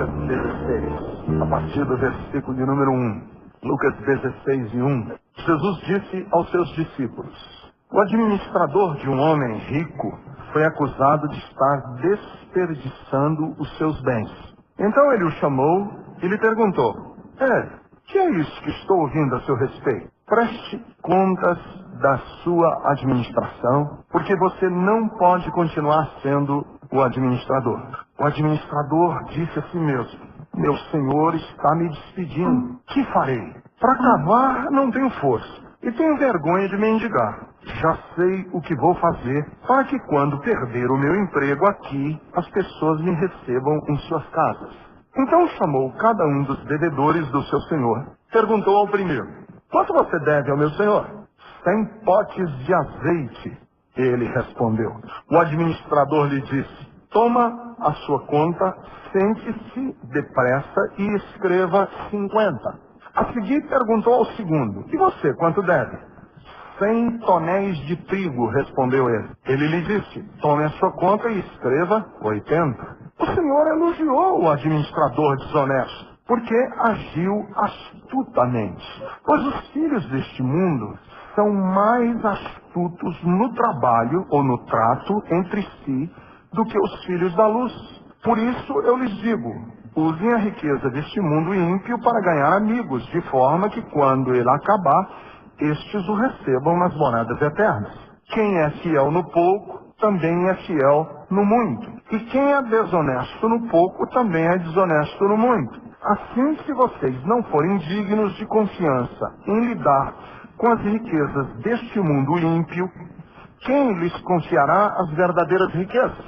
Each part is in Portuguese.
Lucas 16, a partir do versículo de número 1. Lucas 16 e 1. Jesus disse aos seus discípulos: o administrador de um homem rico foi acusado de estar desperdiçando os seus bens. Então ele o chamou e lhe perguntou: que é isso que estou ouvindo a seu respeito? Preste contas da sua administração, porque você não pode continuar sendo o administrador. O administrador disse a si mesmo: meu senhor está me despedindo. Que farei? Para cavar não tenho força e tenho vergonha de mendigar. Já sei o que vou fazer para que quando perder o meu emprego aqui, as pessoas me recebam em suas casas. Então chamou cada um dos devedores do seu senhor. Perguntou ao primeiro: quanto você deve ao meu senhor? 100 potes de azeite. Ele respondeu. O administrador lhe disse: toma a sua conta, sente-se depressa e escreva 50. A seguir perguntou ao segundo: e você, quanto deve? 100 tonéis de trigo, respondeu ele. Ele lhe disse: tome a sua conta e escreva 80. O senhor elogiou o administrador desonesto, porque agiu astutamente. Pois os filhos deste mundo são mais astutos no trabalho ou no trato entre si do que os filhos da luz. Por isso eu lhes digo: usem a riqueza deste mundo ímpio para ganhar amigos, de forma que quando ele acabar, estes o recebam nas moradas eternas. Quem é fiel no pouco, também é fiel no muito. E quem é desonesto no pouco, também é desonesto no muito. Assim, se vocês não forem dignos de confiança em lidar com as riquezas deste mundo ímpio, quem lhes confiará as verdadeiras riquezas?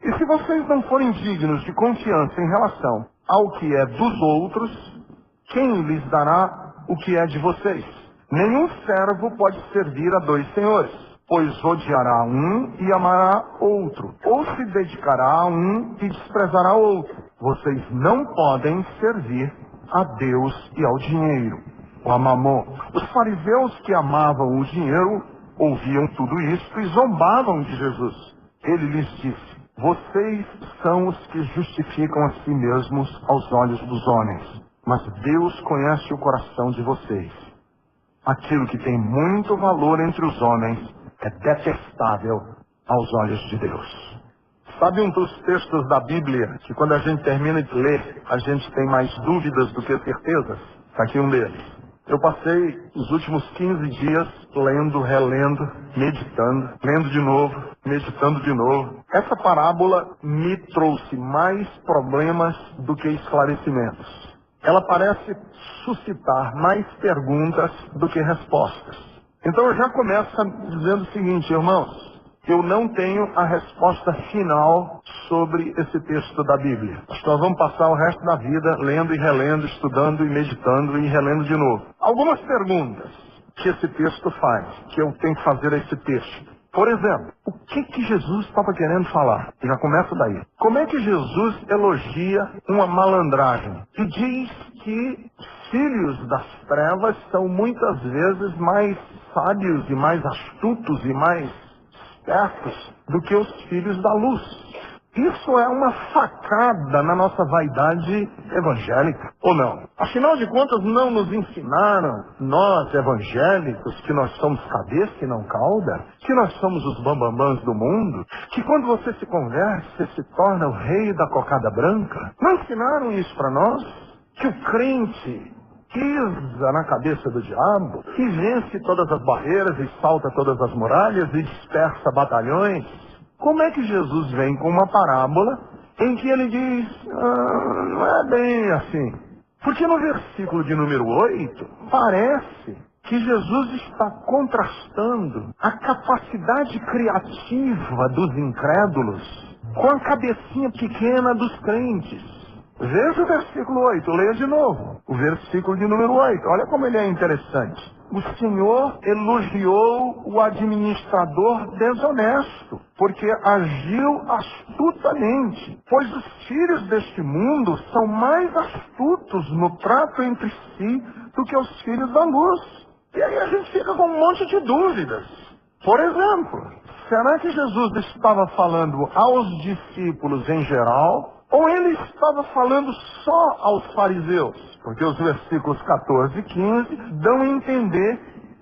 E se vocês não forem dignos de confiança em relação ao que é dos outros, quem lhes dará o que é de vocês? Nenhum servo pode servir a dois senhores, pois odiará um e amará outro, ou se dedicará a um e desprezará outro. Vocês não podem servir a Deus e ao dinheiro, o Mamon. Os fariseus que amavam o dinheiro ouviam tudo isso e zombavam de Jesus. Ele lhes disse: vocês são os que justificam a si mesmos aos olhos dos homens, mas Deus conhece o coração de vocês. Aquilo que tem muito valor entre os homens é detestável aos olhos de Deus. Sabe um dos textos da Bíblia que quando a gente termina de ler, a gente tem mais dúvidas do que certezas? Está aqui um deles. Eu passei os últimos 15 dias lendo, relendo, meditando, lendo de novo, meditando de novo. Essa parábola me trouxe mais problemas do que esclarecimentos. Ela parece suscitar mais perguntas do que respostas. Então eu já começo dizendo o seguinte: irmãos, eu não tenho a resposta final sobre esse texto da Bíblia. Nós vamos passar o resto da vida lendo e relendo, estudando e meditando e relendo de novo. Algumas perguntas que esse texto faz, que eu tenho que fazer a esse texto. Por exemplo, o que Jesus estava querendo falar? Já começa daí. Como é que Jesus elogia uma malandragem? E diz que os filhos das trevas são muitas vezes mais sábios e mais astutos e mais espertos do que os filhos da luz. Isso é uma facada na nossa vaidade evangélica, ou não? Afinal de contas, não nos ensinaram, nós evangélicos, que nós somos cabeça e não cauda, que nós somos os bambambãs do mundo, que quando você se converte, você se torna o rei da cocada branca? Não ensinaram isso para nós? Que o crente pisa na cabeça do diabo e vence todas as barreiras e salta todas as muralhas e dispersa batalhões? Como é que Jesus vem com uma parábola em que ele diz: não é bem assim? Porque no versículo de número 8, parece que Jesus está contrastando a capacidade criativa dos incrédulos com a cabecinha pequena dos crentes. Veja o versículo 8, leia de novo. O versículo de número 8, olha como ele é interessante. O Senhor elogiou o administrador desonesto, porque agiu astutamente. Pois os filhos deste mundo são mais astutos no trato entre si do que os filhos da luz. E aí a gente fica com um monte de dúvidas. Por exemplo, será que Jesus estava falando aos discípulos em geral, Ou ele estava falando só aos fariseus? Porque os versículos 14 e 15 dão a entender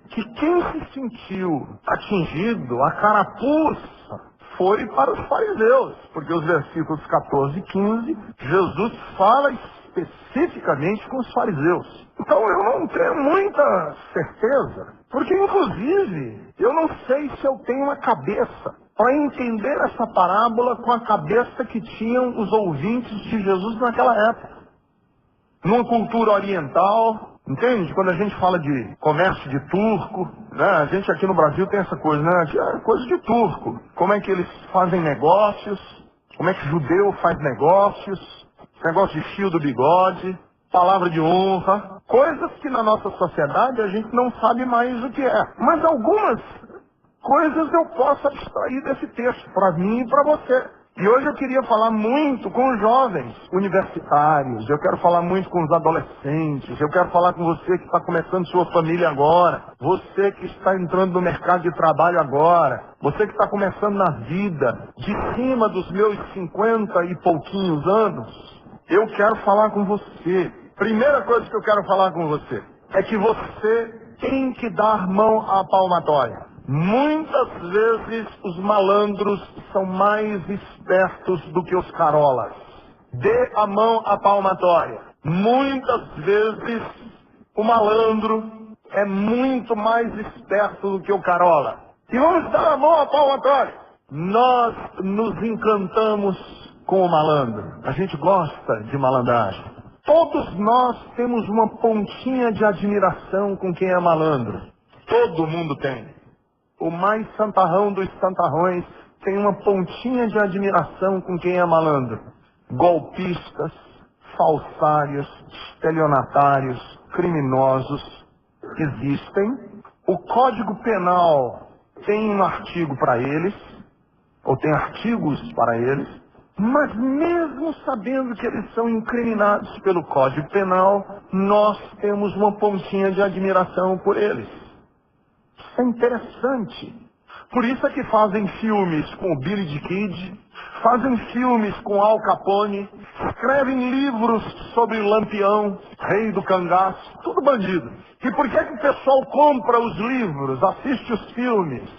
que quem se sentiu atingido, a carapuça, foi para os fariseus. Porque os versículos 14 e 15, Jesus fala especificamente com os fariseus. Então eu não tenho muita certeza, porque inclusive eu não sei se eu tenho uma cabeça para entender essa parábola com a cabeça que tinham os ouvintes de Jesus naquela época. Numa cultura oriental, entende? Quando a gente fala de comércio de turco, né? A gente aqui no Brasil tem essa coisa, né? Que é coisa de turco. Como é que eles fazem negócios, como é que judeu faz negócios, negócio de fio do bigode, palavra de honra, coisas que na nossa sociedade a gente não sabe mais o que é. Mas algumas coisas eu posso abstrair desse texto, para mim e para você. E hoje eu queria falar muito com os jovens universitários, eu quero falar muito com os adolescentes, eu quero falar com você que está começando sua família agora, você que está entrando no mercado de trabalho agora, você que está começando na vida, de cima dos meus 50 e pouquinhos anos, eu quero falar com você. Primeira coisa que eu quero falar com você é que você tem que dar mão à palmatória. Muitas vezes os malandros são mais espertos do que os carolas. Dê a mão à palmatória. Muitas vezes o malandro é muito mais esperto do que o carola. E vamos dar a mão à palmatória. Nós nos encantamos com o malandro. A gente gosta de malandragem. Todos nós temos uma pontinha de admiração com quem é malandro. Todo mundo tem. O mais santarrão dos santarrões tem uma pontinha de admiração com quem é malandro. Golpistas, falsários, estelionatários, criminosos existem. O Código Penal tem um artigo para eles, ou tem artigos para eles, mas mesmo sabendo que eles são incriminados pelo Código Penal, nós temos uma pontinha de admiração por eles. Isso é interessante. Por isso é que fazem filmes com o Billy the Kid, fazem filmes com Al Capone, escrevem livros sobre Lampião, rei do cangaço, tudo bandido. E por que é que o pessoal compra os livros, assiste os filmes?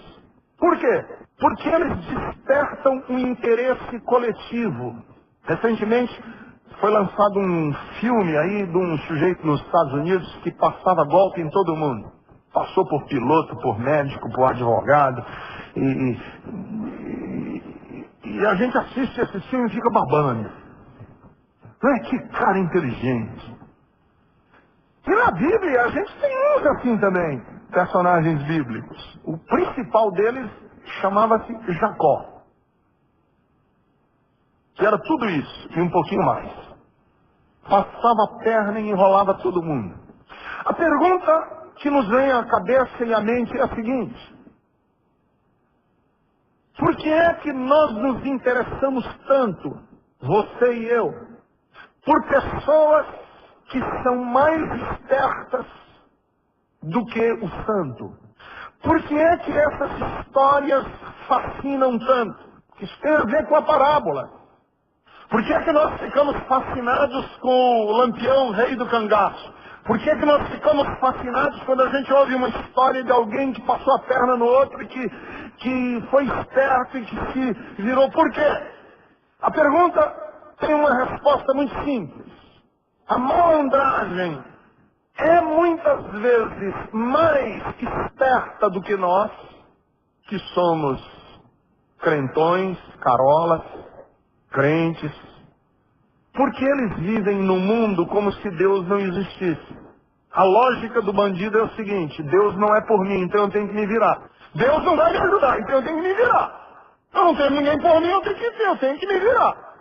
Por quê? Porque eles despertam um interesse coletivo. Recentemente foi lançado um filme aí de um sujeito nos Estados Unidos que passava golpe em todo mundo. Passou por piloto, por médico, por advogado. E a gente assiste esse filme e fica babando. Não é? Que cara inteligente. E na Bíblia a gente tem uns assim também, personagens bíblicos. O principal deles chamava-se Jacó. Que era tudo isso e um pouquinho mais. Passava a perna e enrolava todo mundo. A pergunta que nos vem à cabeça e à mente é a seguinte: por que é que nós nos interessamos tanto, você e eu, por pessoas que são mais espertas do que o santo? Por que é que essas histórias fascinam tanto? Isso tem a ver com a parábola. Por que é que nós ficamos fascinados com o Lampião, rei do cangaço? Por que é que nós ficamos fascinados quando a gente ouve uma história de alguém que passou a perna no outro e que foi esperto e que se virou? Por quê? A pergunta tem uma resposta muito simples. A malandragem é muitas vezes mais esperta do que nós, que somos crentões, carolas, crentes, porque eles vivem no mundo como se Deus não existisse. A lógica do bandido é o seguinte: Deus não é por mim, então eu tenho que me virar. Deus não vai me ajudar, então eu tenho que me virar. Eu não tenho ninguém por mim, eu tenho que me virar.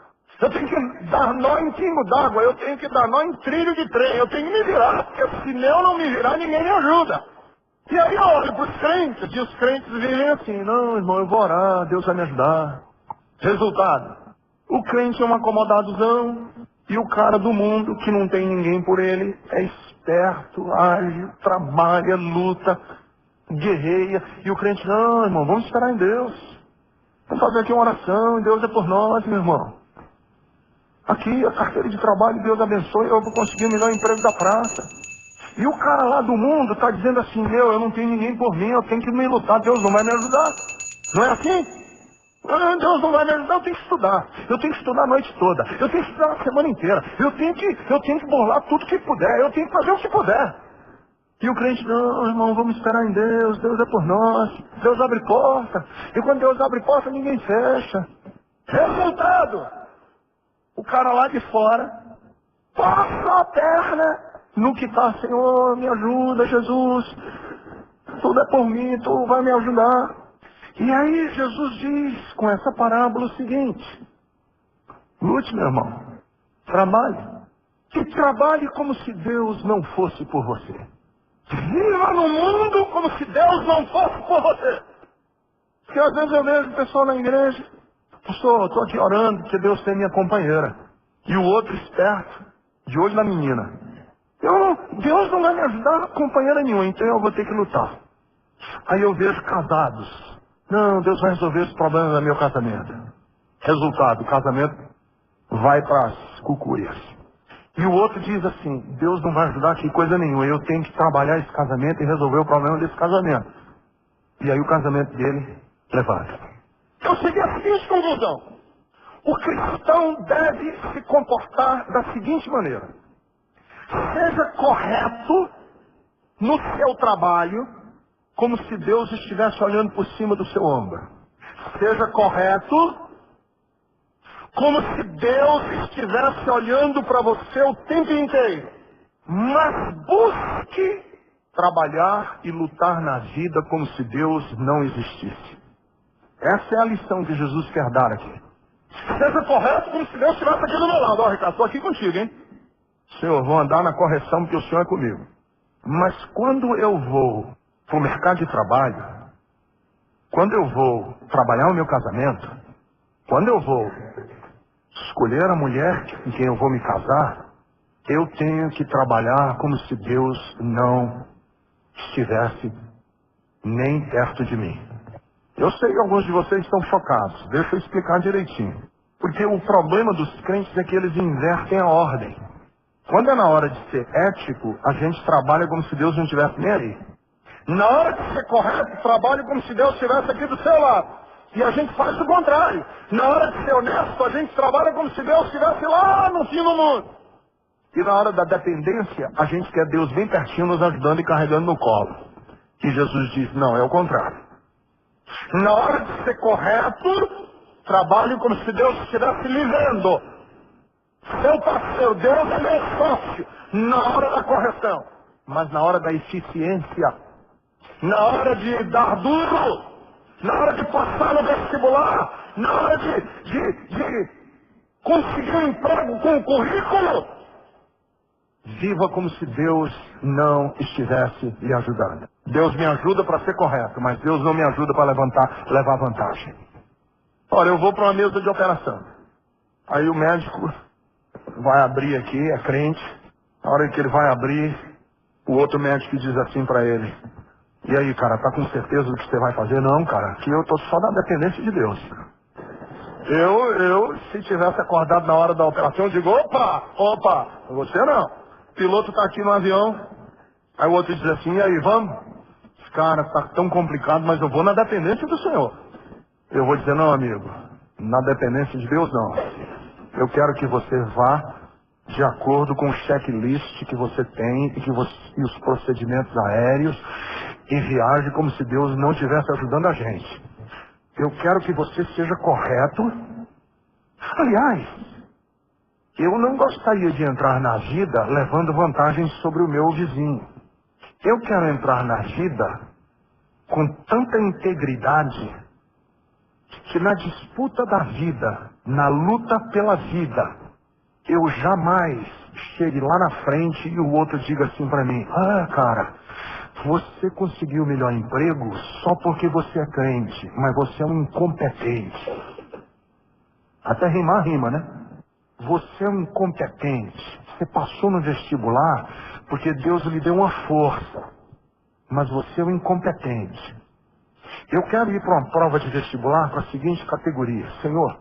Eu tenho que dar nó em pingo d'água, eu tenho que dar nó em trilho de trem, eu tenho que me virar, porque se eu não me virar, ninguém me ajuda. E aí eu olho para os crentes, e os crentes vivem assim: não, irmão, eu vou orar, Deus vai me ajudar. Resultado: o crente é um acomodadozão, e o cara do mundo, que não tem ninguém por ele, é esperto, ágil, trabalha, luta, guerreia. E o crente: não, irmão, vamos esperar em Deus. Vamos fazer aqui uma oração, e Deus é por nós, meu irmão. Aqui, a carteira de trabalho, Deus abençoe, eu vou conseguir o melhor emprego da praça. E o cara lá do mundo está dizendo assim, eu não tenho ninguém por mim, eu tenho que me lutar, Deus não vai me ajudar. Não é assim? Deus não vai me ajudar, eu tenho que estudar. Eu tenho que estudar a noite toda. Eu tenho que estudar a semana inteira. Eu tenho que burlar tudo que puder. Eu tenho que fazer o que puder. E o crente, não, irmão, vamos esperar em Deus. Deus é por nós. Deus abre porta. E quando Deus abre porta, ninguém fecha. Resultado. O cara lá de fora passa a perna no que está, Senhor, me ajuda, Jesus. Tudo é por mim, tu vai me ajudar. E aí Jesus diz com essa parábola o seguinte: lute, meu irmão, trabalhe. E trabalhe como se Deus não fosse por você. Viva no mundo como se Deus não fosse por você. Porque às vezes eu vejo o pessoal na igreja, estou aqui orando porque Deus tem minha companheira. E o outro esperto, de olho na menina. Deus não vai me ajudar companheira nenhuma, então eu vou ter que lutar. Aí eu vejo casados. Não, Deus vai resolver os problemas do meu casamento. Resultado, o casamento vai para as cucurias. E o outro diz assim, Deus não vai ajudar aqui coisa nenhuma, eu tenho que trabalhar esse casamento e resolver o problema desse casamento. E aí o casamento dele levanta. Eu cheguei à seguinte conclusão. O cristão deve se comportar da seguinte maneira. Seja correto no seu trabalho, como se Deus estivesse olhando por cima do seu ombro. Seja correto, como se Deus estivesse olhando para você o tempo inteiro. Mas busque trabalhar e lutar na vida como se Deus não existisse. Essa é a lição que Jesus quer dar aqui. Seja correto como se Deus estivesse aqui do meu lado. Ó, Ricardo, estou aqui contigo, hein? Senhor, vou andar na correção porque o Senhor é comigo. Mas quando eu vou para o mercado de trabalho, quando eu vou trabalhar o meu casamento, quando eu vou escolher a mulher com quem eu vou me casar, eu tenho que trabalhar como se Deus não estivesse nem perto de mim. Eu sei que alguns de vocês estão chocados, deixa eu explicar direitinho. Porque o problema dos crentes é que eles invertem a ordem. Quando é na hora de ser ético, a gente trabalha como se Deus não estivesse nem aí. Na hora de ser correto, trabalha como se Deus estivesse aqui do seu lado. E a gente faz o contrário. Na hora de ser honesto, a gente trabalha como se Deus estivesse lá no fim do mundo. E na hora da dependência, a gente quer Deus bem pertinho nos ajudando e carregando no colo. E Jesus diz, não, é o contrário. Na hora de ser correto, trabalhe como se Deus estivesse lhe vendo. Seu parceiro, Deus é meu sócio na hora da correção. Mas na hora da eficiência, na hora de dar duro, na hora de passar no vestibular, na hora de conseguir um emprego com o currículo, viva como se Deus não estivesse lhe ajudando. Deus me ajuda para ser correto, mas Deus não me ajuda para levar vantagem. Olha, eu vou para uma mesa de operação. Aí o médico vai abrir aqui, é crente. Na hora que ele vai abrir, o outro médico diz assim para ele, e aí, cara, tá com certeza do que você vai fazer? Não, cara, aqui eu tô só na dependência de Deus. Se tivesse acordado na hora da operação, eu digo, opa, você não. O piloto tá aqui no avião. Aí o outro diz assim, e aí, vamos? Cara, tá tão complicado, mas eu vou na dependência do Senhor. Eu vou dizer, não, amigo, na dependência de Deus, não. Eu quero que você vá de acordo com o checklist que você tem e os procedimentos aéreos e viaje como se Deus não estivesse ajudando a gente. Eu quero que você seja correto. Aliás, eu não gostaria de entrar na vida levando vantagem sobre o meu vizinho. Eu quero entrar na vida com tanta integridade que na disputa da vida, na luta pela vida, eu jamais chegue lá na frente e o outro diga assim para mim, cara, você conseguiu o melhor emprego só porque você é crente, mas você é um incompetente. Até rimar rima, né? Você é um incompetente. Você passou no vestibular porque Deus lhe deu uma força, mas você é um incompetente. Eu quero ir para uma prova de vestibular com a seguinte categoria, Senhor,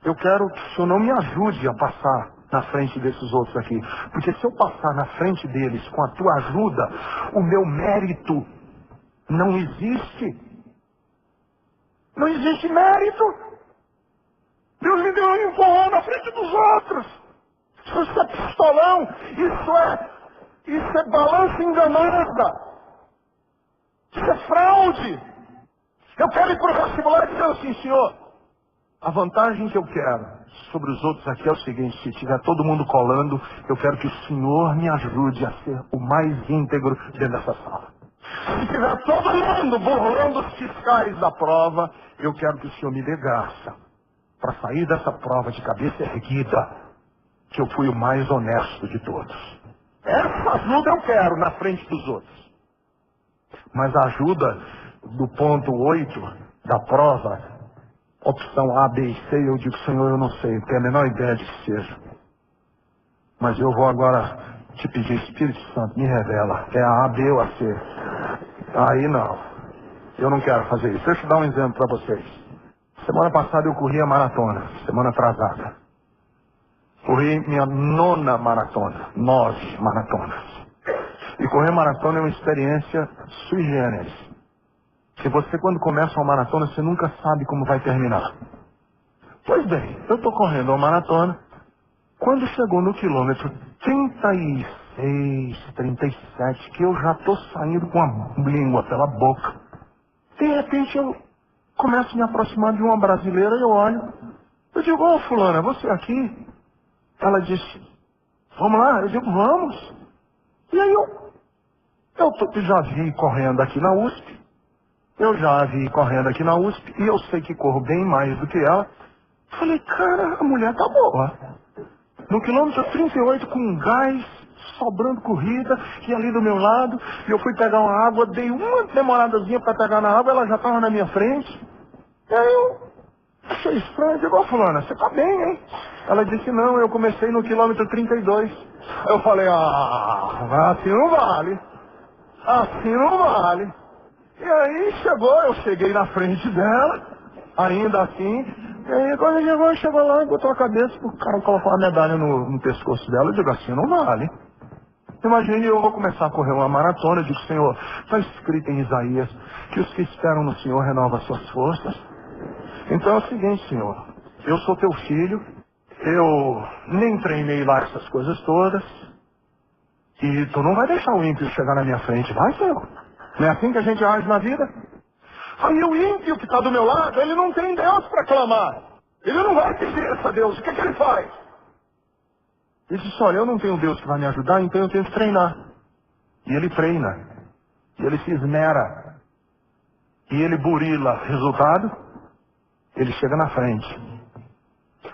Eu quero que o Senhor não me ajude a passar na frente desses outros aqui. Porque se eu passar na frente deles com a tua ajuda, o meu mérito não existe. Não existe mérito. Deus me deu um empurrão na frente dos outros. Isso é pistolão. Isso é balança enganada. Isso é fraude. Eu quero ir para o vestibular e dizer assim, Senhor, a vantagem que eu quero sobre os outros aqui é o seguinte: se tiver todo mundo colando, eu quero que o Senhor me ajude a ser o mais íntegro dentro dessa sala. Se tiver todo mundo burlando os fiscais da prova, eu quero que o Senhor me dê graça para sair dessa prova de cabeça erguida, que eu fui o mais honesto de todos. Essa ajuda eu quero na frente dos outros. Mas a ajuda do ponto 8 da prova, opção A, B e C, eu digo, Senhor, eu não sei, eu tenho a menor ideia de que seja. Mas eu vou agora te pedir, Espírito Santo, me revela, é a A, B ou a C. Aí não, eu não quero fazer isso. Deixa eu dar um exemplo para vocês. Semana passada eu corri a maratona, semana atrasada. Corri minha 9ª maratona, 9 maratonas. E correr maratona é uma experiência sui generis. Que você, quando começa uma maratona, você nunca sabe como vai terminar. Pois bem, eu estou correndo uma maratona. Quando chegou no quilômetro 36, 37, que eu já estou saindo com a língua pela boca, de repente eu começo a me aproximar de uma brasileira e eu olho. Eu digo, ô fulana, você aqui? Ela disse, vamos lá? Eu digo, vamos. E aí eu já vi correndo aqui na USP. Eu já vi correndo aqui na USP e eu sei que corro bem mais do que ela. Falei, cara, a mulher tá boa. No quilômetro 38 com gás, sobrando corrida, e ali do meu lado, e eu fui pegar uma água, dei uma demoradazinha para pegar na água, ela já estava na minha frente. E aí eu achei estranho, digo, fulana, você tá bem, hein? Ela disse, não, eu comecei no quilômetro 32. Eu falei, assim não vale. Assim não vale. E aí eu cheguei na frente dela, ainda assim, e aí quando chegou lá, botou a cabeça, o cara colocou a medalha no pescoço dela, eu digo, assim não vale. Imagine, eu vou começar a correr uma maratona, eu digo, Senhor, está escrito em Isaías, que os que esperam no Senhor renovam as suas forças. Então é o seguinte, Senhor, eu sou teu filho, eu nem treinei lá essas coisas todas, e tu não vai deixar o ímpio chegar na minha frente, vai, Senhor? Não é assim que a gente age na vida? Aí o ímpio que está do meu lado, ele não tem Deus para clamar. Ele não vai pedir a Deus. O que ele faz? Ele diz, olha, eu não tenho Deus que vai me ajudar, então eu tenho que treinar. E ele treina. E ele se esmera. E ele burila. Resultado? Ele chega na frente.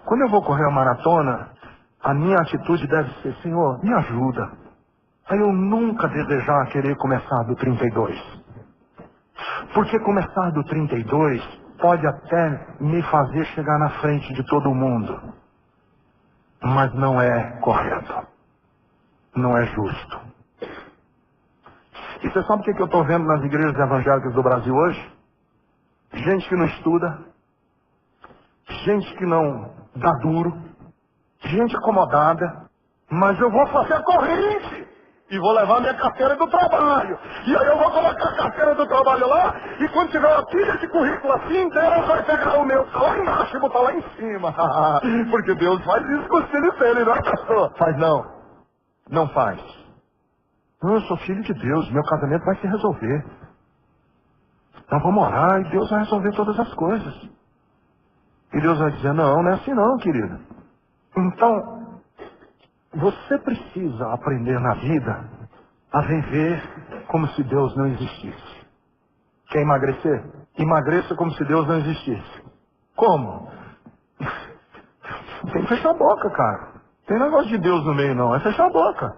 Quando eu vou correr a maratona, a minha atitude deve ser, Senhor, me ajuda. Aí eu nunca desejar querer começar do 32. Porque começar do 32 pode até me fazer chegar na frente de todo mundo. Mas não é correto. Não é justo. E você sabe o que eu estou vendo nas igrejas evangélicas do Brasil hoje? Gente que não estuda. Gente que não dá duro. Gente acomodada. Mas eu vou fazer a corrente. E vou levar minha carteira do trabalho. E aí eu vou colocar a carteira do trabalho lá. E quando tiver uma pilha de currículo assim, Deus vai pegar o meu, tá lá embaixo e botar lá em cima. Porque Deus faz isso com os filhos dele, não é, pastor? Faz não. Não faz. Não, eu sou filho de Deus. Meu casamento vai se resolver. Então vamos orar e Deus vai resolver todas as coisas. E Deus vai dizer, não, não é assim não, querido. Então, você precisa aprender na vida a viver como se Deus não existisse. Quer emagrecer? Emagreça como se Deus não existisse. Como? Tem que fechar a boca, cara. Tem negócio de Deus no meio não, é fechar a boca.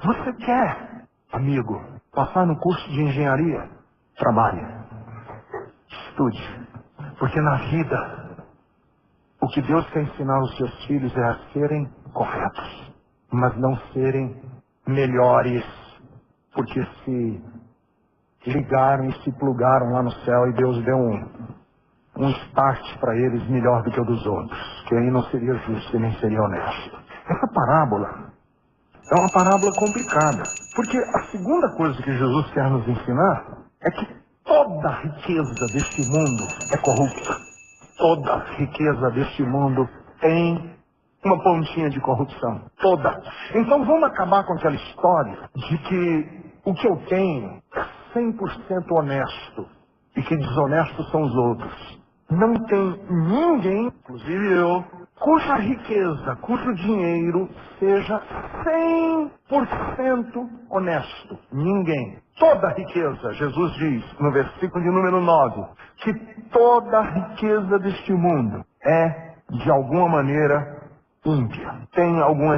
Você quer, amigo, passar no curso de engenharia? Trabalhe. Estude. Porque na vida, o que Deus quer ensinar aos seus filhos é a serem corretos, mas não serem melhores, porque se ligaram e se plugaram lá no céu e Deus deu um start para eles melhor do que o dos outros, que aí não seria justo e nem seria honesto. Essa parábola é uma parábola complicada, porque a segunda coisa que Jesus quer nos ensinar é que toda a riqueza deste mundo é corrupta. Toda a riqueza deste mundo tem uma pontinha de corrupção. Toda. Então vamos acabar com aquela história de que o que eu tenho é 100% honesto e que desonestos são os outros. Não tem ninguém, inclusive eu, cuja riqueza, cujo dinheiro seja 100% honesto. Ninguém. Toda riqueza, Jesus diz no versículo de número 9, que toda riqueza deste mundo é, de alguma maneira, ímpia. Tem alguma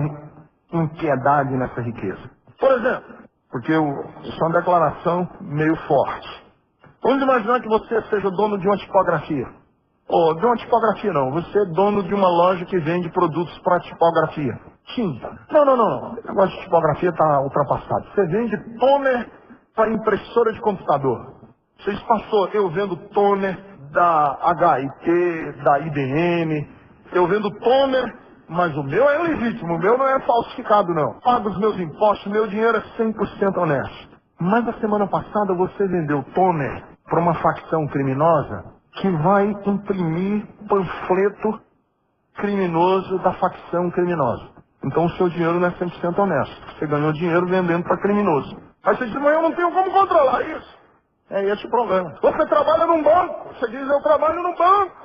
impiedade nessa riqueza. Por exemplo, porque isso é uma declaração meio forte. Vamos imaginar que você seja dono de uma tipografia. Ou de uma tipografia não, você é dono de uma loja que vende produtos para tipografia. Tinta. Não. O negócio de tipografia está ultrapassado. Você vende toner para impressora de computador. Vocês passou, eu vendo toner da HIT, da IBM, eu vendo toner, mas o meu é legítimo, o meu não é falsificado não. Pago os meus impostos, meu dinheiro é 100% honesto. Mas a semana passada você vendeu toner para uma facção criminosa que vai imprimir panfleto criminoso da facção criminosa. Então o seu dinheiro não é 100% honesto. Você ganhou dinheiro vendendo para criminoso. Aí você diz, mas eu não tenho como controlar isso. É esse o problema. Você trabalha num banco. Você diz, eu trabalho num banco.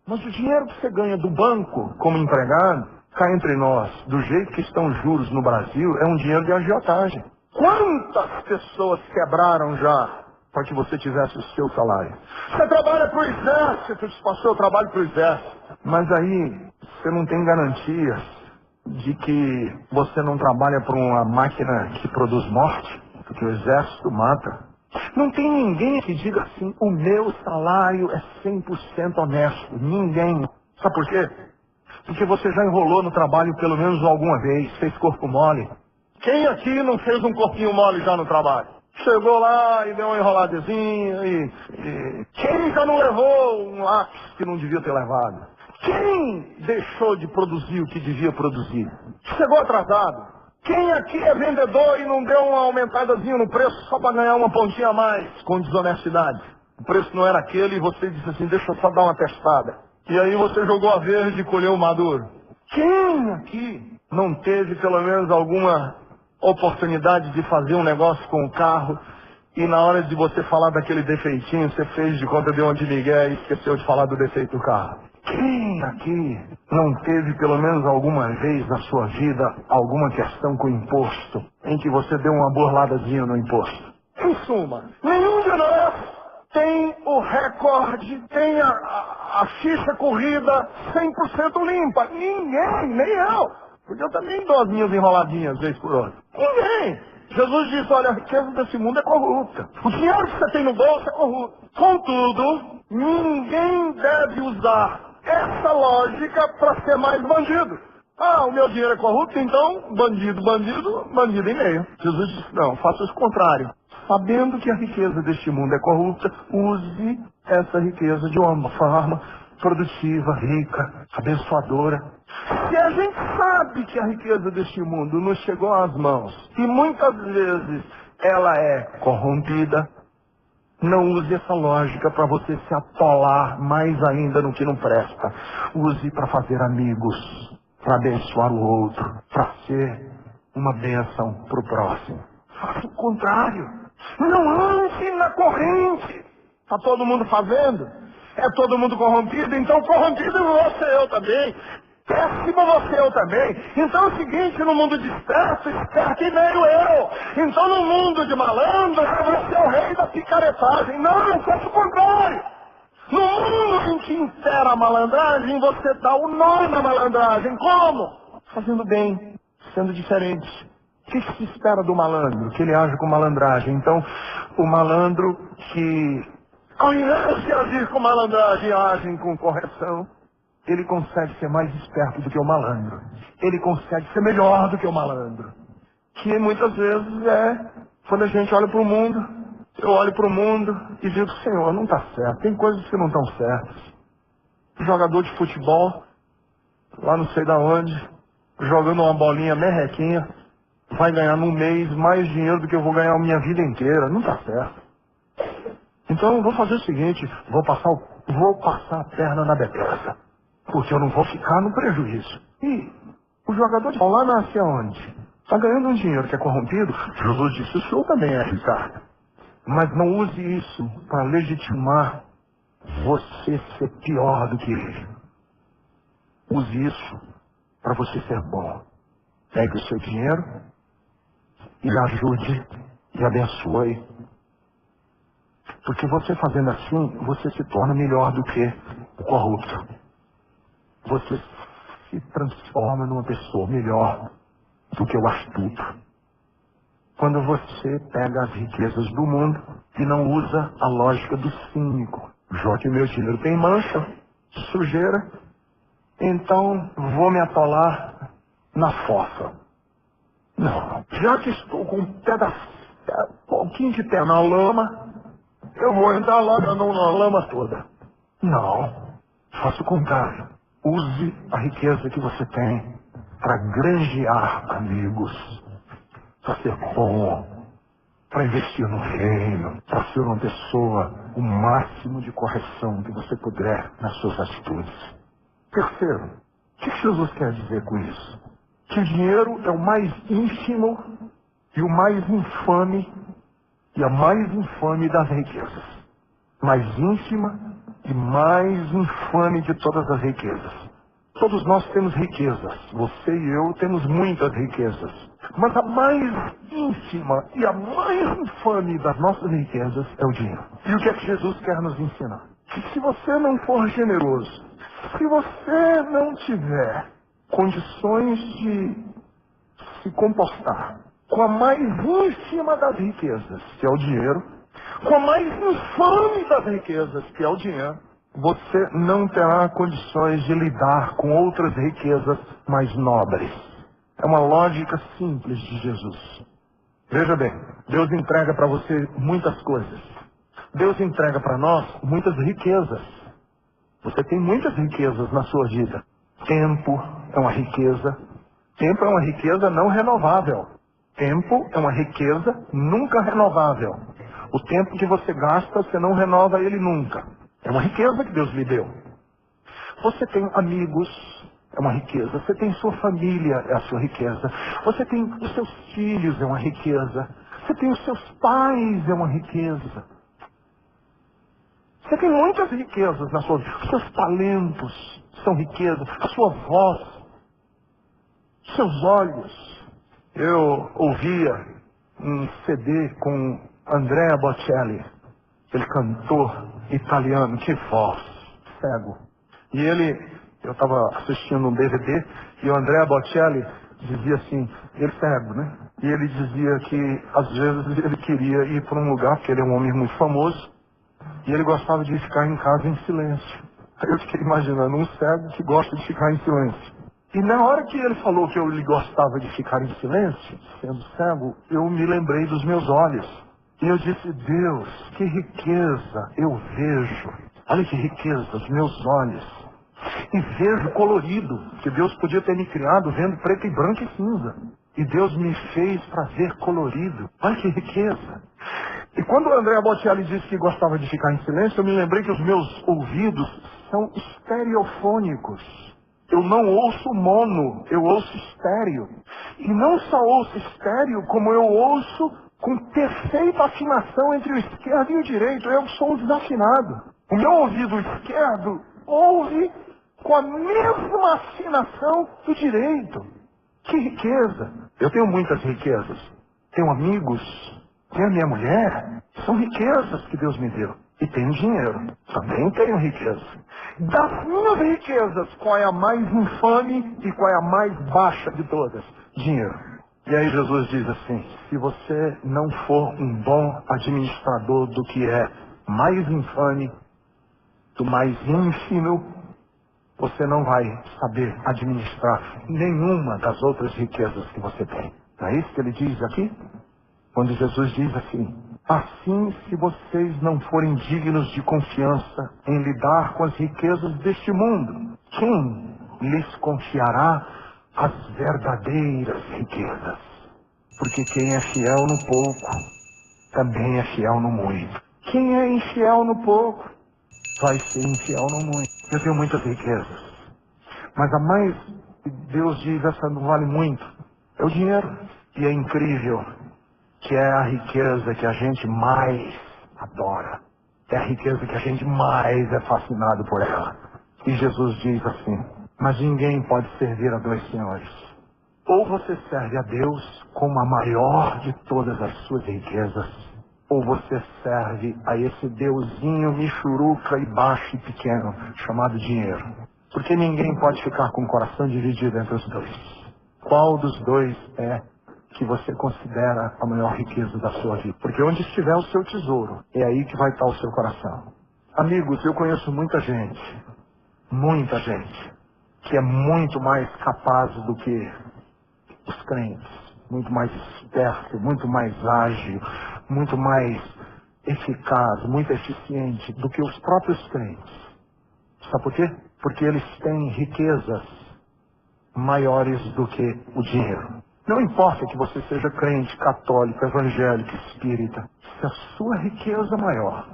Mas o dinheiro que você ganha do banco como empregado, cá entre nós, do jeito que estão os juros no Brasil, é um dinheiro de agiotagem. Quantas pessoas quebraram já para que você tivesse o seu salário? Você trabalha para o exército, diz, pastor, eu trabalho para o exército. Mas aí você não tem garantias de que você não trabalha para uma máquina que produz morte, porque o exército mata. Não tem ninguém que diga assim, o meu salário é 100% honesto. Ninguém. Sabe por quê? Porque você já enrolou no trabalho pelo menos alguma vez, fez corpo mole. Quem aqui não fez um corpinho mole já no trabalho? Chegou lá e deu uma enroladezinha e quem já não levou um lápis que não devia ter levado? Quem deixou de produzir o que devia produzir? Chegou atrasado? Quem aqui é vendedor e não deu uma aumentadazinha no preço só para ganhar uma pontinha a mais com desonestidade? O preço não era aquele e você disse assim, deixa eu só dar uma testada. E aí você jogou a verde e colheu o maduro. Quem aqui não teve pelo menos alguma oportunidade de fazer um negócio com o carro e na hora de você falar daquele defeitinho, você fez de conta de onde Miguel e esqueceu de falar do defeito do carro? Quem aqui não teve pelo menos alguma vez na sua vida alguma questão com imposto, em que você deu uma burladazinha no imposto? Em suma, nenhum de nós tem o recorde, tem a ficha corrida 100% limpa. Ninguém, nem eu. Porque eu também dou as minhas enroladinhas, vez por outra. Ninguém. Jesus disse, olha, a riqueza desse mundo é corrupta. O dinheiro que você tem no bolso é corrupto. Contudo, ninguém deve usar essa lógica para ser mais bandido. Ah, o meu dinheiro é corrupto, então bandido e meio. Jesus disse, não, faça o contrário. Sabendo que a riqueza deste mundo é corrupta, use essa riqueza de uma forma produtiva, rica, abençoadora. Se a gente sabe que a riqueza deste mundo nos chegou às mãos e muitas vezes ela é corrompida, não use essa lógica para você se atolar mais ainda no que não presta. Use para fazer amigos, para abençoar o outro, para ser uma bênção para o próximo. Faça o contrário. Não ande na corrente. Está todo mundo fazendo? É todo mundo corrompido? Então corrompido você, eu também. Péssimo você, eu também. Então é o seguinte, no mundo de esperto e meio eu. Então no mundo de malandro, você é o rei da picaretagem. Não, faça o contrário. No mundo em que impera a malandragem, você dá o nó na malandragem. Como? Fazendo bem, sendo diferente. O que se espera do malandro? Que ele age com malandragem. Então, o malandro que, ao invés de agir com malandragem, age com correção, ele consegue ser mais esperto do que o malandro. Ele consegue ser melhor do que o malandro. Que muitas vezes quando a gente olha para o mundo, eu olho para o mundo e digo, Senhor, não está certo. Tem coisas que não estão certas. jogador de futebol, lá não sei da onde, jogando uma bolinha merrequinha, vai ganhar num mês mais dinheiro do que eu vou ganhar a minha vida inteira. Não tá certo. Então eu vou fazer o seguinte, vou passar a perna na Bethesda, porque eu não vou ficar no prejuízo. E o jogador de bola lá nasce aonde? Está ganhando um dinheiro que é corrompido. Jesus disse, o senhor também é, Ricardo. Mas não use isso para legitimar você ser pior do que ele. Use isso para você ser bom. Pegue o seu dinheiro e ajude e abençoe. Porque você fazendo assim, você se torna melhor do que o corrupto. Você se transforma numa pessoa melhor do que o astuto. Quando você pega as riquezas do mundo e não usa a lógica do cínico. Já que meu dinheiro tem mancha, sujeira, então vou me atolar na fossa. Não, já que estou com um pouquinho de pé na lama, eu vou entrar logo na lama toda. Não, faça o contrário. Use a riqueza que você tem para granjear amigos, para ser bom, para investir no reino, para ser uma pessoa o máximo de correção que você puder nas suas atitudes. Terceiro, o que Jesus quer dizer com isso? Que o dinheiro é o mais ínfimo e o mais infame e a mais infame das riquezas. Mais ínfima e mais infame de todas as riquezas. Todos nós temos riquezas. Você e eu temos muitas riquezas. Mas a mais ínfima e a mais infame das nossas riquezas é o dinheiro. E o que é que Jesus quer nos ensinar? Que se você não for generoso, se você não tiver condições de se comportar com a mais ínfima das riquezas, que é o dinheiro, com a mais infame das riquezas, que é o dinheiro, você não terá condições de lidar com outras riquezas mais nobres. É uma lógica simples de Jesus. Veja bem, Deus entrega para você muitas coisas. Deus entrega para nós muitas riquezas. Você tem muitas riquezas na sua vida. Tempo é uma riqueza. Tempo é uma riqueza não renovável. Tempo é uma riqueza nunca renovável. O tempo que você gasta, você não renova ele nunca. É uma riqueza que Deus lhe deu. Você tem amigos, é uma riqueza. Você tem sua família, é a sua riqueza. Você tem os seus filhos, é uma riqueza. Você tem os seus pais, é uma riqueza. Você tem muitas riquezas na sua vida. Os seus talentos são riquezas. A sua voz, seus olhos. Eu ouvia um CD com Andrea Bocelli, aquele cantor italiano, que voz, cego. E eu estava assistindo um DVD e o Andrea Bocelli dizia assim, ele cego, né? E ele dizia que às vezes ele queria ir para um lugar, porque ele é um homem muito famoso, e ele gostava de ficar em casa em silêncio. Aí eu fiquei imaginando um cego que gosta de ficar em silêncio. E na hora que ele falou que ele gostava de ficar em silêncio, sendo cego, eu me lembrei dos meus olhos. E eu disse, Deus, que riqueza eu vejo. Olha que riqueza, os meus olhos. E vejo colorido, que Deus podia ter me criado vendo preto e branco e cinza. E Deus me fez para ver colorido. Olha que riqueza. E quando o Andrea Bocelli disse que gostava de ficar em silêncio, eu me lembrei que os meus ouvidos são estereofônicos. Eu não ouço mono, eu ouço estéreo. E não só ouço estéreo, como eu ouço com perfeita afinação entre o esquerdo e o direito. Eu sou um desafinado. O meu ouvido esquerdo ouve com a mesma afinação do direito. Que riqueza! Eu tenho muitas riquezas. Tenho amigos, tenho a minha mulher. São riquezas que Deus me deu. E tenho dinheiro. Também tenho riqueza. Das minhas riquezas, qual é a mais infame e qual é a mais baixa de todas? Dinheiro. E aí Jesus diz assim, se você não for um bom administrador do que é mais infame, do mais ínfimo, você não vai saber administrar nenhuma das outras riquezas que você tem. Não é isso que ele diz aqui? Quando Jesus diz assim, Assim, se vocês não forem dignos de confiança em lidar com as riquezas deste mundo, quem lhes confiará as verdadeiras riquezas? Porque quem é fiel no pouco, também é fiel no muito. Quem é infiel no pouco, vai ser infiel no muito. Eu tenho muitas riquezas, mas a mais que Deus diz, essa não vale muito, é o dinheiro. E é incrível que é a riqueza que a gente mais adora. É a riqueza que a gente mais é fascinado por ela. E Jesus diz assim: mas ninguém pode servir a dois senhores. Ou você serve a Deus como a maior de todas as suas riquezas, ou você serve a esse deusinho michuruca e baixo e pequeno, chamado dinheiro. Porque ninguém pode ficar com o coração dividido entre os dois. Qual dos dois é que você considera a maior riqueza da sua vida? Porque onde estiver o seu tesouro, é aí que vai estar o seu coração. Amigos, eu conheço muita gente, que é muito mais capaz do que os crentes, muito mais esperto, muito mais ágil, muito mais eficaz, muito eficiente do que os próprios crentes. Sabe por quê? Porque eles têm riquezas maiores do que o dinheiro. Não importa que você seja crente, católico, evangélico, espírita, se a sua riqueza maior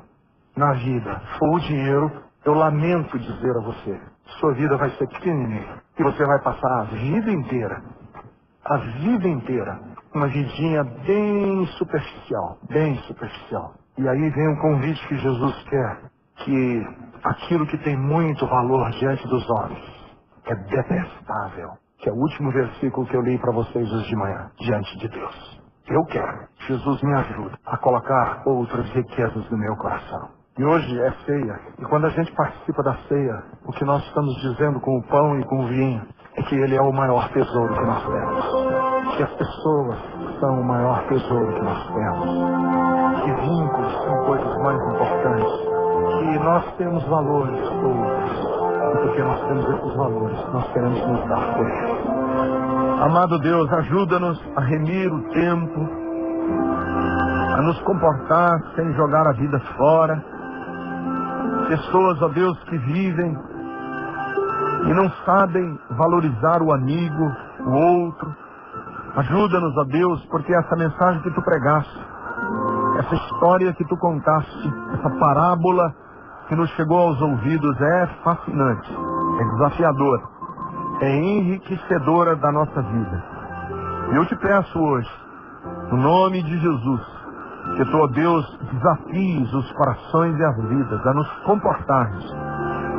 na vida for o dinheiro, eu lamento dizer a você, sua vida vai ser pequenininha e você vai passar a vida inteira, uma vidinha bem superficial. E aí vem um convite que Jesus quer, que aquilo que tem muito valor diante dos homens é detestável, que é o último versículo que eu li para vocês hoje de manhã, diante de Deus. Eu quero, Jesus me ajuda a colocar outras riquezas no meu coração. E hoje é ceia, e quando a gente participa da ceia, o que nós estamos dizendo com o pão e com o vinho, é que ele é o maior tesouro que nós temos. Que as pessoas são o maior tesouro que nós temos. Que vínculos são coisas mais importantes. Que nós temos valores outros. E porque nós temos esses valores, nós queremos nos dar por eles. Amado Deus, ajuda-nos a remir o tempo, a nos comportar sem jogar a vida fora. Pessoas, ó Deus, que vivem e não sabem valorizar o amigo, o outro. Ajuda-nos, ó Deus, porque essa mensagem que tu pregaste, essa história que tu contaste, essa parábola que nos chegou aos ouvidos é fascinante, é desafiadora, é enriquecedora da nossa vida. E eu te peço hoje, no nome de Jesus, que tu, ó Deus, desafies os corações e as vidas a nos comportarmos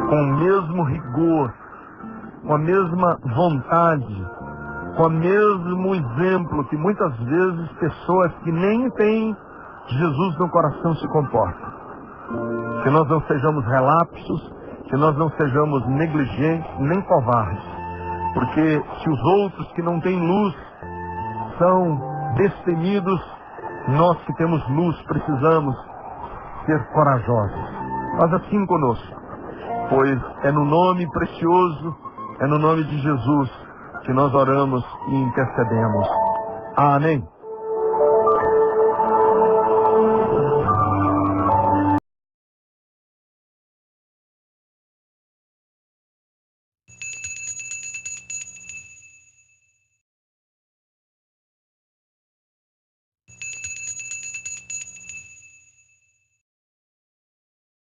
com o mesmo rigor, com a mesma vontade, com o mesmo exemplo que muitas vezes pessoas que nem têm Jesus no coração se comportam. Que nós não sejamos relapsos, que nós não sejamos negligentes nem covardes, porque se os outros que não têm luz são destemidos, nós que temos luz precisamos ser corajosos. Mas assim conosco, pois é no nome precioso, é no nome de Jesus que nós oramos e intercedemos. Amém.